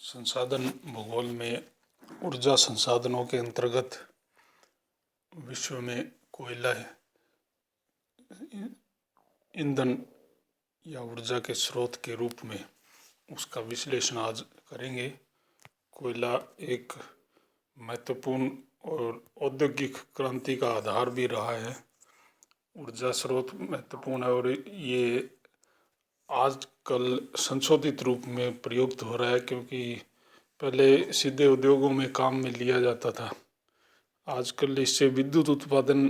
संसाधन भूगोल में ऊर्जा संसाधनों के अंतर्गत विश्व में कोयला ईंधन या ऊर्जा के स्रोत के रूप में उसका विश्लेषण आज करेंगे। कोयला एक महत्वपूर्ण और औद्योगिक क्रांति का आधार भी रहा है। ऊर्जा स्रोत महत्वपूर्ण है और ये आजकल संशोधित रूप में प्रयुक्त हो रहा है, क्योंकि पहले सीधे उद्योगों में काम में लिया जाता था। आजकल इससे विद्युत उत्पादन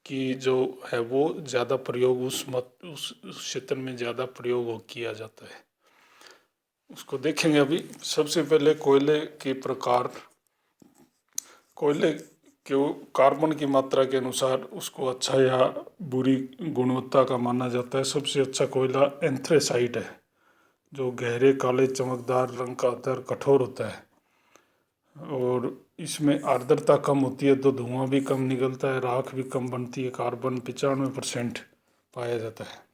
की जो है वो ज़्यादा प्रयोग उस क्षेत्र में ज़्यादा प्रयोग किया जाता है। उसको देखेंगे अभी। सबसे पहले कोयले के प्रकार। कोयले के कार्बन की मात्रा के अनुसार उसको अच्छा या बुरी गुणवत्ता का माना जाता है। सबसे अच्छा कोयला एंथ्रेसाइट है, जो गहरे काले चमकदार रंग का होता है, कठोर होता है और इसमें आर्द्रता कम होती है तो धुआं भी कम निकलता है, राख भी कम बनती है। कार्बन 95% पाया जाता है।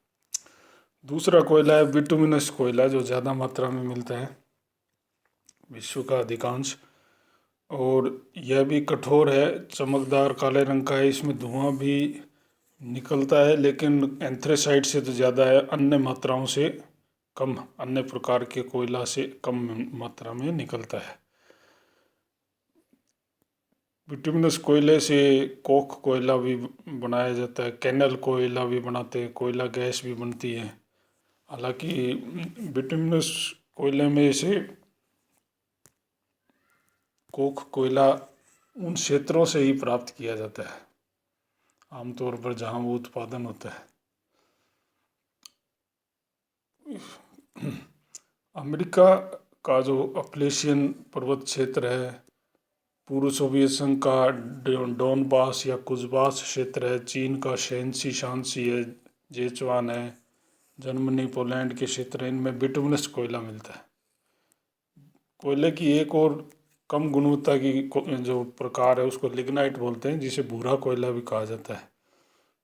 दूसरा कोयला है बिटुमिनस कोयला, जो ज़्यादा मात्रा में मिलता है विश्व का अधिकांश, और यह भी कठोर है, चमकदार काले रंग का है। इसमें धुआं भी निकलता है लेकिन एंथ्रेसाइट से तो ज़्यादा है, अन्य मात्राओं से कम, अन्य प्रकार के कोयला से कम मात्रा में निकलता है। बिटुमिनस कोयले से कोक कोयला भी बनाया जाता है, कैनल कोयला भी बनाते हैं, कोयला गैस भी बनती है। हालांकि बिटुमिनस कोयले में से कोक कोयला उन क्षेत्रों से ही प्राप्त किया जाता है आमतौर पर जहाँ वो उत्पादन होता है। अमेरिका का जो अपलेशियन पर्वत क्षेत्र है, पूर्व सोवियत संघ का डोनबास या कुजबास क्षेत्र है, चीन का शैनसी शांसी है, जेचुआन है, जर्मनी पोलैंड के क्षेत्र, इनमें बिटुमिनस कोयला मिलता है। कोयले की एक और कम गुणवत्ता की जो प्रकार है उसको लिग्नाइट बोलते हैं, जिसे भूरा कोयला भी कहा जाता है।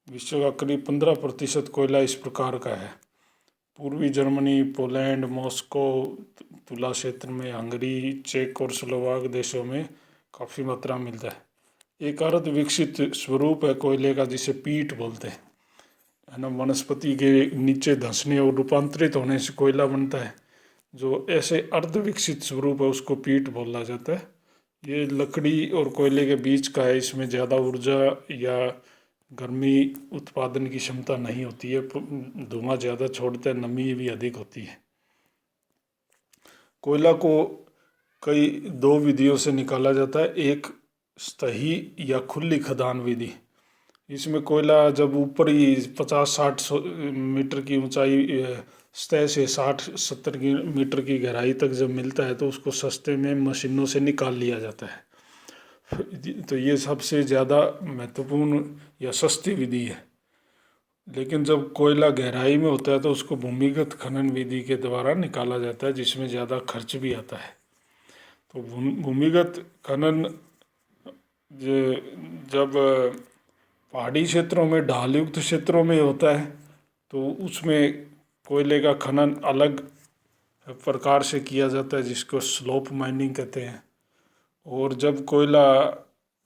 विश्व का करीब 15% कोयला इस प्रकार का है। पूर्वी जर्मनी, पोलैंड, मॉस्को, तुला क्षेत्र में, हंगरी, चेक और स्लोवाक देशों में काफ़ी मात्रा में मिलता है। एक अर्ध विकसित स्वरूप है कोयले का, जिसे पीट बोलते हैं, है ना। वनस्पति के नीचे धंसने और रूपांतरित होने से कोयला बनता है। जो ऐसे अर्ध विकसित स्वरूप है उसको पीट बोला जाता है। ये लकड़ी और कोयले के बीच का है। इसमें ज़्यादा ऊर्जा या गर्मी उत्पादन की क्षमता नहीं होती है, धुआं ज़्यादा छोड़ता है, नमी भी अधिक होती है। कोयला को कई दो विधियों से निकाला जाता है। एक सतही या खुली खदान विधि। इसमें कोयला जब ऊपर ही 50-60 मीटर की ऊंचाई सतह से 60-70 मीटर की गहराई तक जब मिलता है तो उसको सस्ते में मशीनों से निकाल लिया जाता है। तो ये सबसे ज़्यादा महत्वपूर्ण या सस्ती विधि है। लेकिन जब कोयला गहराई में होता है तो उसको भूमिगत खनन विधि के द्वारा निकाला जाता है, जिसमें ज़्यादा खर्च भी आता है। तो भूमिगत खनन जब पहाड़ी क्षेत्रों में, ढालयुक्त क्षेत्रों में होता है तो उसमें कोयले का खनन अलग प्रकार से किया जाता है, जिसको स्लोप माइनिंग कहते हैं। और जब कोयला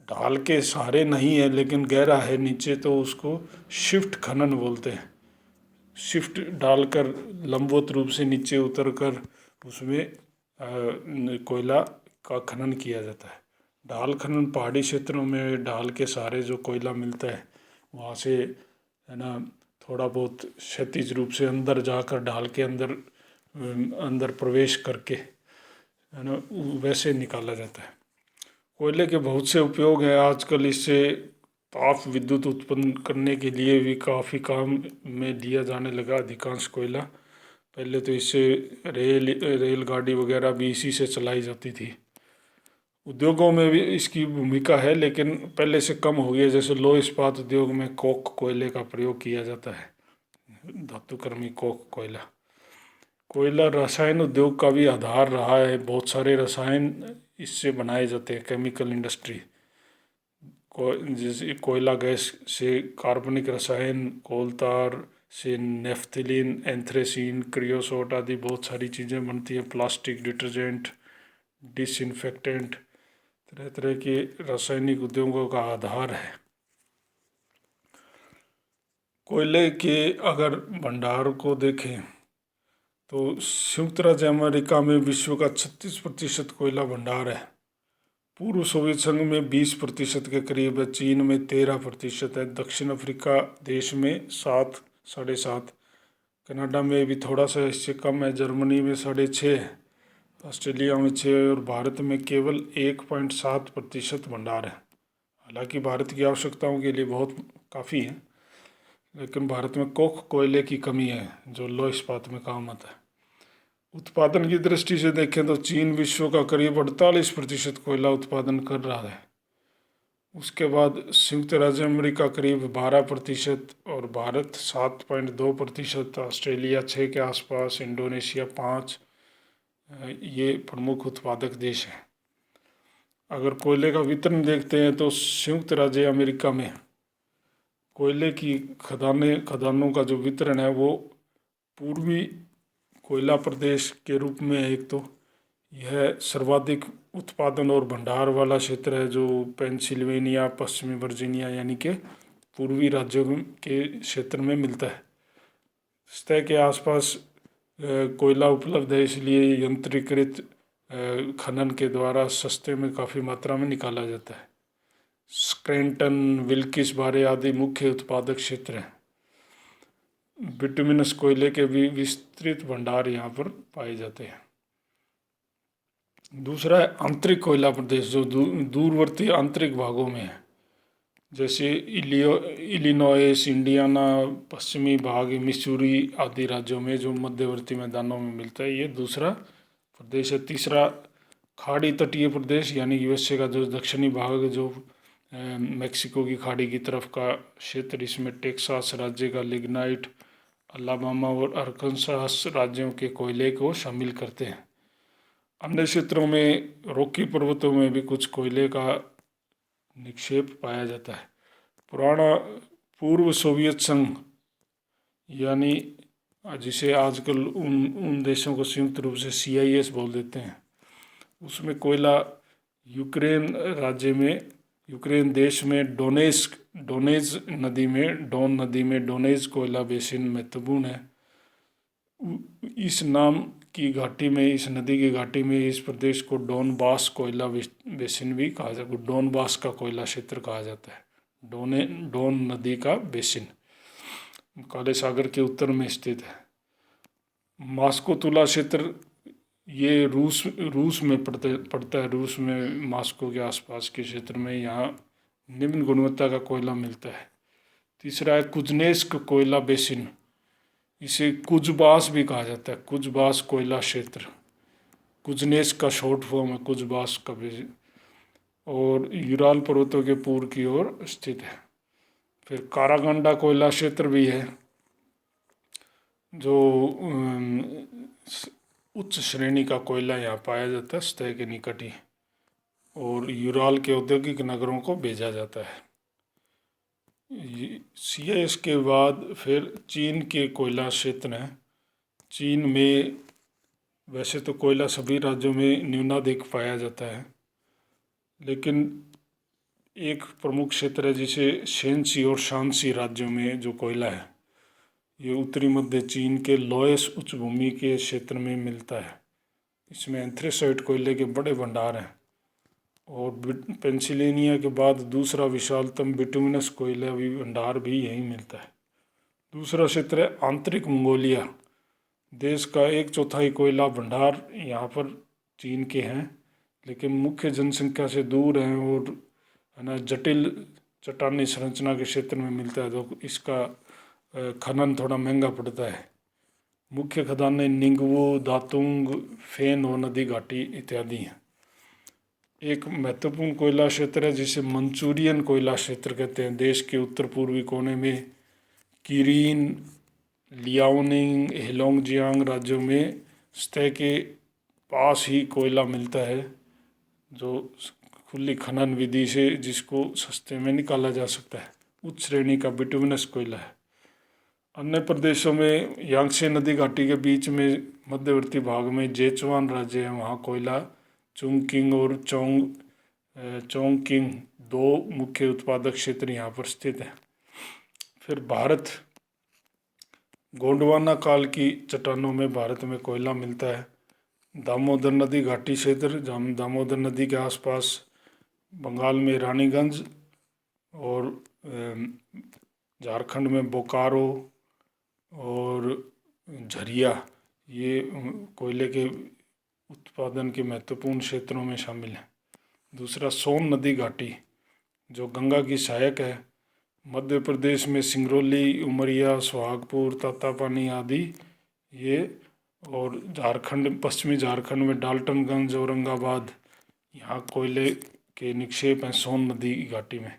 ढाल के सहारे नहीं है लेकिन गहरा है नीचे, तो उसको शिफ्ट खनन बोलते हैं। शिफ्ट डालकर लंबवत रूप से नीचे उतरकर उसमें कोयला का खनन किया जाता है। ढाल खनन पहाड़ी क्षेत्रों में ढाल के सहारे जो कोयला मिलता है वहाँ से, है ना, थोड़ा बहुत क्षैतिज रूप से अंदर जाकर ढाल के अंदर प्रवेश करके, है ना, वैसे निकाला जाता है। कोयले के बहुत से उपयोग हैं आजकल। इससे ताप विद्युत उत्पन्न करने के लिए भी काफ़ी काम में लिया जाने लगा अधिकांश कोयला। पहले तो इससे रेलगाड़ी वगैरह भी इसी से चलाई जाती थी। उद्योगों में भी इसकी भूमिका है लेकिन पहले से कम हो गई है। जैसे लौह इस्पात उद्योग में कोक कोयले का प्रयोग किया जाता है, धातुकर्मी कोक कोयला। कोयला रसायन उद्योग का भी आधार रहा है। बहुत सारे रसायन इससे बनाए जाते हैं, केमिकल इंडस्ट्री। जैसे कोयला गैस से कार्बनिक रसायन, कोलतार से नेफ्थिलीन, एंथ्रेसीन, क्रियोसोट आदि बहुत सारी चीज़ें बनती हैं। प्लास्टिक, डिटर्जेंट, डिसइंफेक्टेंट, तरह तरह के रासायनिक उद्योगों का आधार है। कोयले के अगर भंडार को देखें तो संयुक्त राज्य अमेरिका में विश्व का 36% कोयला भंडार है। पूर्व सोवियत संघ में 20% के करीब है। चीन में 13% है। दक्षिण अफ्रीका देश में 7.5, कनाडा में भी थोड़ा सा इससे कम है। जर्मनी में 6.5 है। ऑस्ट्रेलिया में 6 और भारत में केवल 1.7% भंडार है। हालांकि भारत की आवश्यकताओं के लिए बहुत काफ़ी है, लेकिन भारत में कोख कोयले की कमी है जो लौह इस्पात में काम आता है। उत्पादन की दृष्टि से देखें तो चीन विश्व का करीब 48% कोयला उत्पादन कर रहा है। उसके बाद संयुक्त राज्य अमेरिका करीब 12% और भारत 7.2%, ऑस्ट्रेलिया 6 के आसपास, इंडोनेशिया 5, ये प्रमुख उत्पादक देश हैं। अगर कोयले का वितरण देखते हैं तो संयुक्त राज्य अमेरिका में कोयले की खदानों का जो वितरण है वो पूर्वी कोयला प्रदेश के रूप में है। एक तो यह सर्वाधिक उत्पादन और भंडार वाला क्षेत्र है जो पेंसिल्वेनिया, पश्चिमी वर्जीनिया यानी कि पूर्वी राज्यों के क्षेत्र में मिलता है। सतह के आसपास कोयला उपलब्ध है, इसलिए यंत्रीकृत खनन के द्वारा सस्ते में काफ़ी मात्रा में निकाला जाता है। स्क्रैंटन, विल्किस बारे आदि मुख्य उत्पादक क्षेत्र हैं। बिटुमिनस कोयले के भी विस्तृत भंडार यहाँ पर पाए जाते हैं। दूसरा है आंतरिक कोयला प्रदेश जो दूरवर्ती आंतरिक भागों में है, जैसे इलिनॉइस, इंडियाना, पश्चिमी भाग, मिसूरी आदि राज्यों में जो मध्यवर्ती मैदानों में मिलता है, ये दूसरा प्रदेश है। तीसरा खाड़ी तटीय प्रदेश यानी यूएसए का जो दक्षिणी भाग, जो मेक्सिको की खाड़ी की तरफ का क्षेत्र, इसमें टेक्सास राज्य का लिग्नाइट, अलाबामा और अरकानसास राज्यों के कोयले को शामिल करते हैं। अन्य क्षेत्रों में रॉकी पर्वतों में भी कुछ कोयले का निक्षेप पाया जाता है। पुराना पूर्व सोवियत संघ यानी जिसे आजकल उन देशों को संयुक्त रूप से CIS बोल देते हैं, उसमें कोयला यूक्रेन देश में डोनेज नदी में डोनेज कोयला बेसिन महत्वपूर्ण है। इस नदी की घाटी में इस प्रदेश को डोनबास कोयला बेसिन भी कहा जाता है। डोनबास का कोयला क्षेत्र कहा जाता है। डोन नदी का बेसिन काले सागर के उत्तर में स्थित है। मॉस्को तुला क्षेत्र ये रूस में पड़ता है। रूस में मॉस्को के आसपास के क्षेत्र में यहाँ निम्न गुणवत्ता का कोयला मिलता है। तीसरा है कुज्नेस्क कोयला बेसिन, इसे कुजबास भी कहा जाता है। कुजबास कोयला क्षेत्र, कुज्नेस्क का शॉर्ट फॉर्म है कुजबास का बेसिन, और यूराल पर्वतों के पूर्व की ओर स्थित है। फिर कारागंडा कोयला क्षेत्र भी है जो उच्च श्रेणी का कोयला यहाँ पाया जाता है सतह के निकट ही, और यूराल के औद्योगिक नगरों को भेजा जाता है। CIS के बाद फिर चीन के कोयला क्षेत्र हैं। चीन में वैसे तो कोयला सभी राज्यों में न्यूनाधिक पाया जाता है, लेकिन एक प्रमुख क्षेत्र है जिसे शेनसी और शांसी राज्यों में जो कोयला है ये उत्तरी मध्य चीन के लोएस उच्चभूमि के क्षेत्र में मिलता है। इसमें एंथ्रेसाइट कोयले के बड़े भंडार हैं, और पेंसिल्वेनिया के बाद दूसरा विशालतम बिटुमिनस कोयला भंडार भी यहीं मिलता है। दूसरा क्षेत्र है आंतरिक मंगोलिया। देश का 1/4 कोयला भंडार यहाँ पर चीन के हैं, लेकिन मुख्य जनसंख्या से दूर हैं और जटिल चट्टानी संरचना के क्षेत्र में मिलता है, तो इसका खनन थोड़ा महंगा पड़ता है। मुख्य खदानें निंगवो, दातुंग, फेन और नदी घाटी इत्यादि हैं। एक महत्वपूर्ण कोयला क्षेत्र है जिसे मंचूरियन कोयला क्षेत्र कहते हैं। देश के उत्तर पूर्वी कोने में किरीन, लियाओनिंग, हेलोंगजियांग राज्यों में सतह के पास ही कोयला मिलता है, जो खुली खनन विधि से जिसको सस्ते में निकाला जा सकता है। उच्च श्रेणी का बिटुमिनस कोयला है। अन्य प्रदेशों में यांगत्से नदी घाटी के बीच में मध्यवर्ती भाग में जेचुआन राज्य है, वहाँ कोयला चुंगकिंग और चोंगकिंग दो मुख्य उत्पादक क्षेत्र यहाँ पर स्थित हैं। फिर भारत, गोंडवाना काल की चट्टानों में भारत में कोयला मिलता है। दामोदर नदी घाटी क्षेत्र, जहाँ दामोदर नदी के आसपास बंगाल में रानीगंज और झारखंड में बोकारो और झरिया, ये कोयले के उत्पादन के महत्वपूर्ण क्षेत्रों में शामिल हैं। दूसरा, सोन नदी घाटी जो गंगा की सहायक है। मध्य प्रदेश में सिंगरौली, उमरिया, सुहागपुर, तातापानी आदि ये, और झारखंड, पश्चिमी झारखंड में डाल्टनगंज, औरंगाबाद, यहाँ कोयले के निक्षेप हैं सोन नदी की घाटी में।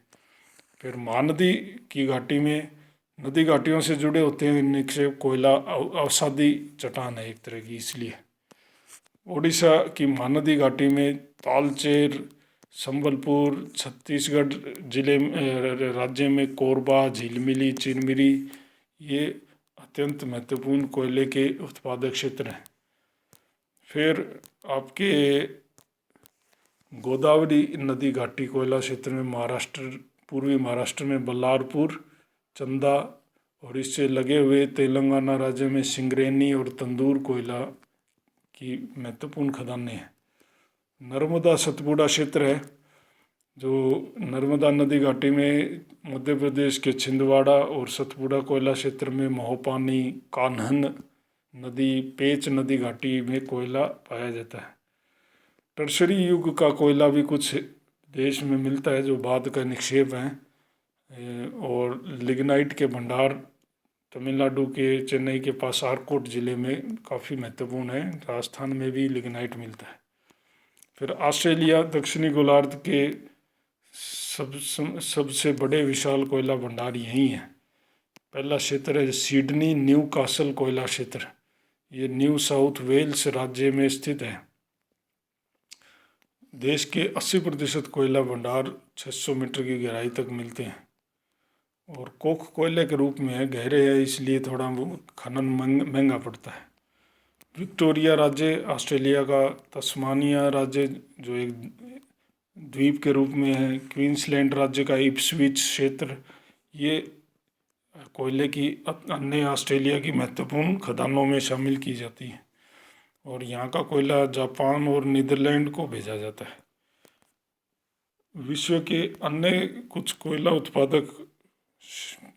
फिर महानदी की घाटी में नदी घाटियों से जुड़े होते हैं निक्षेप कोयला अवसादी चट्टान है एक तरह की, इसलिए। ओडिशा की महानदी घाटी में तालचेर, संबलपुर, छत्तीसगढ़ जिले राज्य में कोरबा, झिलमिली, चिरमिरी, ये अत्यंत महत्वपूर्ण कोयले के उत्पादक क्षेत्र हैं। फिर आपके गोदावरी नदी घाटी कोयला क्षेत्र में महाराष्ट्र, पूर्वी महाराष्ट्र में बल्लारपुर, चंदा, और इससे लगे हुए तेलंगाना राज्य में सिंगरेनी और तंदूर कोयला की महत्वपूर्ण खदानें हैं। नर्मदा सतपुड़ा क्षेत्र है जो नर्मदा नदी घाटी में मध्य प्रदेश के छिंदवाड़ा और सतपुड़ा कोयला क्षेत्र में महोपानी, कान्हन नदी, पेच नदी घाटी में कोयला पाया जाता है। टर्शरी युग का कोयला भी कुछ देश में मिलता है जो बाद का निक्षेप हैं, और लिग्नाइट के भंडार तमिलनाडु के चेन्नई के पास आरकोट जिले में काफ़ी महत्वपूर्ण है। राजस्थान में भी लिग्नाइट मिलता है। फिर ऑस्ट्रेलिया, दक्षिणी गोलार्ध के सबसे बड़े विशाल कोयला भंडार यहीं है। पहला क्षेत्र है सिडनी न्यू कासल कोयला क्षेत्र, ये न्यू साउथ वेल्स राज्य में स्थित है। देश के 80% कोयला भंडार 600 मीटर की गहराई तक मिलते हैं और कोख कोयले के रूप में है, गहरे है इसलिए थोड़ा खनन महंगा पड़ता है। विक्टोरिया राज्य ऑस्ट्रेलिया का, तस्मानिया राज्य जो एक द्वीप के रूप में है, क्वींसलैंड राज्य का इप्सविच क्षेत्र, ये कोयले की अन्य ऑस्ट्रेलिया की महत्वपूर्ण खदानों में शामिल की जाती है और यहाँ का कोयला जापान और नीदरलैंड को भेजा जाता है। विश्व के अन्य कुछ कोयला उत्पादक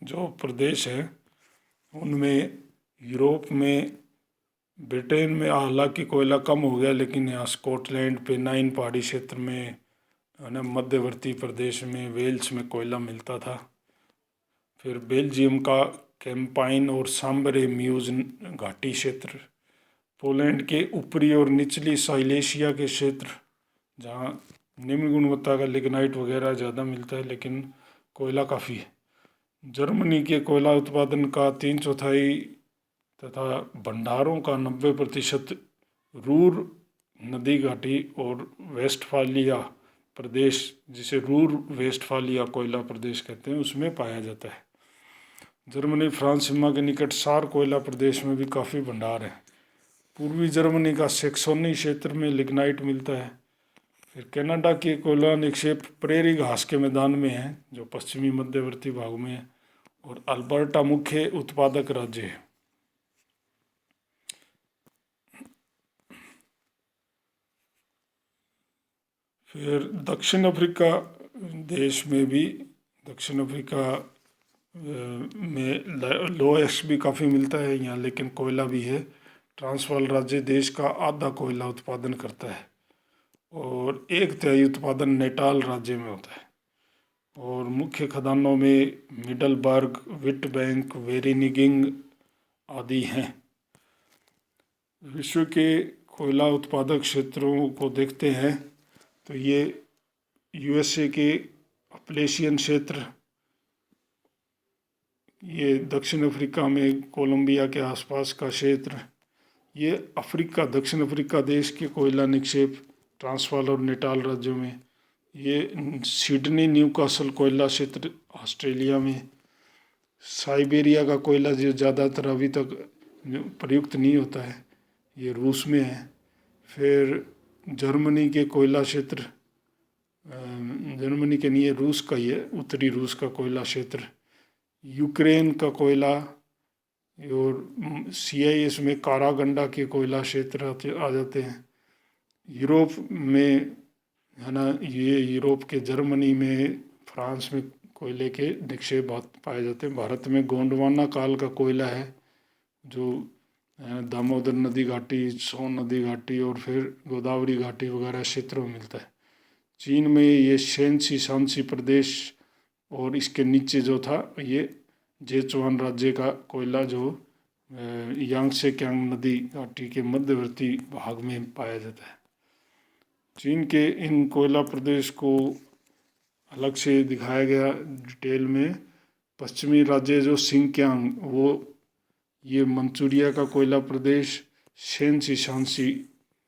जो प्रदेश है उनमें यूरोप में, ब्रिटेन में हालांकि कोयला कम हो गया, लेकिन यहाँ स्कॉटलैंड, पेनाइन पहाड़ी क्षेत्र में, मध्यवर्ती प्रदेश में, वेल्स में कोयला मिलता था। फिर बेल्जियम का कैम्पाइन और सांबरे म्यूज घाटी क्षेत्र, पोलैंड के ऊपरी और निचली साइलेशिया के क्षेत्र जहाँ निम्न गुणवत्ता का लिग्नाइट वगैरह ज़्यादा मिलता है लेकिन कोयला काफ़ी है। जर्मनी के कोयला उत्पादन का 3/4 तथा भंडारों का 90% रूर नदी घाटी और वेस्टफालिया प्रदेश, जिसे रूर वेस्टफालिया कोयला प्रदेश कहते हैं, उसमें पाया जाता है। जर्मनी फ्रांस सीमा के निकट सार कोयला प्रदेश में भी काफ़ी भंडार है। पूर्वी जर्मनी का सेक्सोनी क्षेत्र में लिग्नाइट मिलता है। फिर कनाडा के कोयला निक्षेप प्रेरी घास के मैदान में है जो पश्चिमी मध्यवर्ती भाग में है, और अल्बर्टा मुख्य उत्पादक राज्य है। फिर दक्षिण अफ्रीका देश में भी, दक्षिण अफ्रीका में लोएस भी काफ़ी मिलता है यहाँ, लेकिन कोयला भी है। ट्रांसवाल राज्य देश का आधा कोयला उत्पादन करता है और 1/3 उत्पादन नेटाल राज्य में होता है। और मुख्य खदानों में मिडलबर्ग, विटबैंक, वेरिनिगिंग आदि हैं। विश्व के कोयला उत्पादक क्षेत्रों को देखते हैं तो ये यूएसए के अपलेशियन क्षेत्र, ये दक्षिण अफ्रीका में कोलंबिया के आसपास का क्षेत्र, ये अफ्रीका, दक्षिण अफ्रीका देश के कोयला निक्षेप ट्रांसवाल और नेटाल राज्यों में, ये सिडनी न्यूकासल कोयला क्षेत्र ऑस्ट्रेलिया में, साइबेरिया का कोयला जो ज़्यादातर अभी तक प्रयुक्त नहीं होता है, ये रूस में है। फिर जर्मनी के कोयला क्षेत्र, जर्मनी के नहीं है, रूस का ही है, उत्तरी रूस का कोयला क्षेत्र, यूक्रेन का कोयला, और CIS में कारागंडा के कोयला क्षेत्र आ जाते हैं। यूरोप में है ना, ये यूरोप के जर्मनी में, फ्रांस में कोयले के निक्षेप पाए जाते हैं। भारत में गोंडवाना काल का कोयला है जो दामोदर नदी घाटी, सोन नदी घाटी और फिर गोदावरी घाटी वगैरह क्षेत्रों में मिलता है। चीन में ये शेंसी शांसी प्रदेश और इसके नीचे जो था ये जेचुआन राज्य का कोयला जो यांगसे क्यांग नदी घाटी के मध्यवर्ती भाग में पाया जाता है। चीन के इन कोयला प्रदेश को अलग से दिखाया गया डिटेल में। पश्चिमी राज्य जो सिंकियांग, वो ये मंचूरिया का कोयला प्रदेश, शेंसी शांसी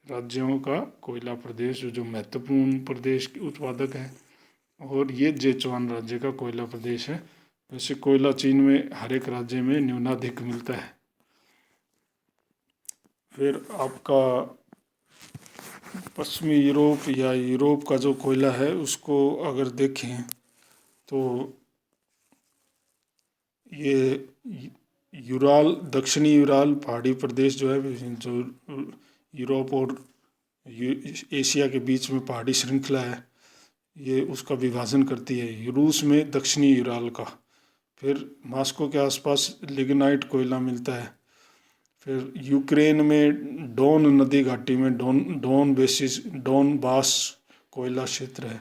राज्यों का कोयला प्रदेश जो महत्वपूर्ण प्रदेश के उत्पादक है, और ये जेचुआन राज्य का कोयला प्रदेश है। वैसे कोयला चीन में हर एक राज्य में न्यूनाधिक मिलता है। फिर आपका पश्चिमी यूरोप या यूरोप का जो कोयला है उसको अगर देखें तो ये यूराल, दक्षिणी यूराल पहाड़ी प्रदेश जो है, जो यूरोप और एशिया के बीच में पहाड़ी श्रृंखला है, ये उसका विभाजन करती है। रूस में दक्षिणी यूराल का, फिर मॉस्को के आसपास लिग्नाइट कोयला मिलता है। फिर यूक्रेन में डोन नदी घाटी में डोन बास कोयला क्षेत्र है।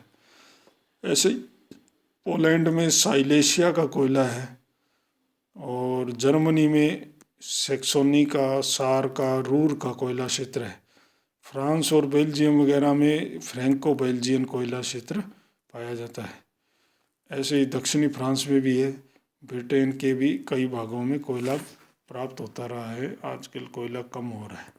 ऐसे पोलैंड में साइलेशिया का कोयला है, और जर्मनी में सेक्सोनी का, सार का, रूर का कोयला क्षेत्र है। फ्रांस और बेल्जियम वगैरह में फ्रैंको बेल्जियन कोयला क्षेत्र पाया जाता है। ऐसे ही दक्षिणी फ्रांस में भी है। ब्रिटेन के भी कई भागों में कोयला प्राप्त होता रहा है, आजकल कोयला कम हो रहा है।